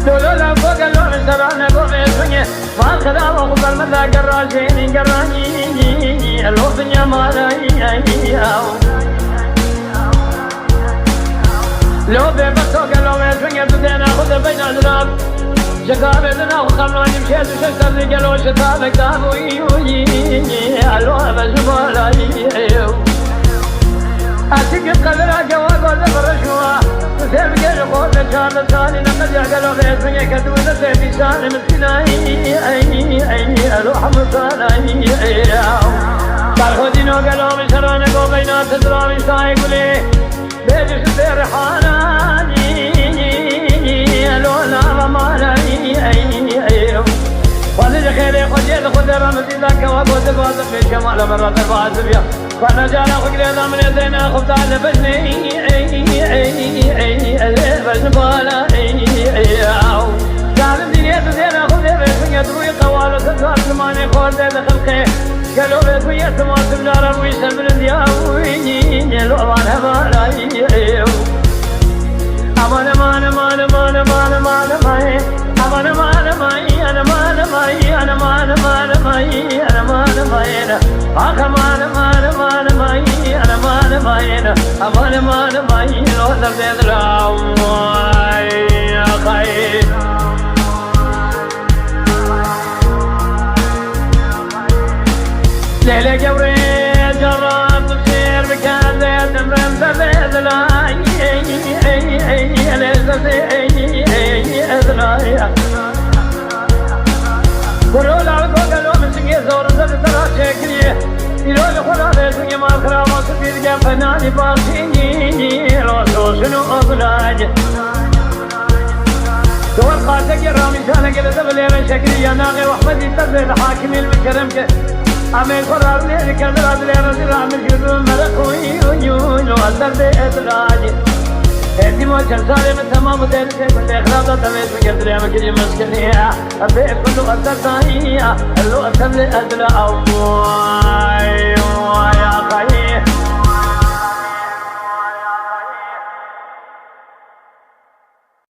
دولولا فوق اللون سرانا قومي سنية ما خدا وقبل مدى قراشيني قراني الوطن مالاي لو بيبسوك اللون سنية تدينا خد بين أزراب شكابتنا وخمراني مشيت وشكتر قالوا شتابك دابوي الوها بزبالاي أتكب قدرك وقل برشوها تسيبك الخور لشان لساني نقد يعقلوا غير من يكدو نسيبي سالم السناي الوح مصالاي قال خدينو قالوا من شرانك وبينات تدرامي سايقولي بيجي ستير حاناني الولا رمالاي والد خيري خجيل خدر مزيدك وقود بازم في شمال مرات بازم يا فانا جانا خقريضا من يدينا خبتا لبجني بجنبالا سالم دينية تدينا خذي بيسن يدروي قوالو تدوار زماني خور دي دخلقي قالوا بيسن يتماس بجارة ويسن من الدياوي لوان هبالاي أمان أمان أمان أمان أمان أمان أمان أمان أمان أمان أمان أمان أمان أمان أمان أمان أمان آخر أمان أمان أمان أمان أمان أمان أمان أمان أمان لو تبدأ دراو يا خير ليلة جوري جرات بشير بكان زيت من تبدأ دراي قولوا لعبك وقالوا من سنية زور زر ترى شكلي يلو لخلا لسنية ما خرا ما سبيل جا فناني باقيني لو شنو أغلاج دول قاتك يا رامي سالك لدبلي من شكلي يا ناغي وحمدي تبدي الحاكمي المكرم أمين قرار لي كذا أدري رزق عمل جدو ملكوي ونيون وأدر دي إدراج هدي ما كان صار من تمام دير شيء من إخراج تبيت من قدر ما كذي مسكنية أبي كله أدر ثانية اللو أتم لي أدرى أو يا خير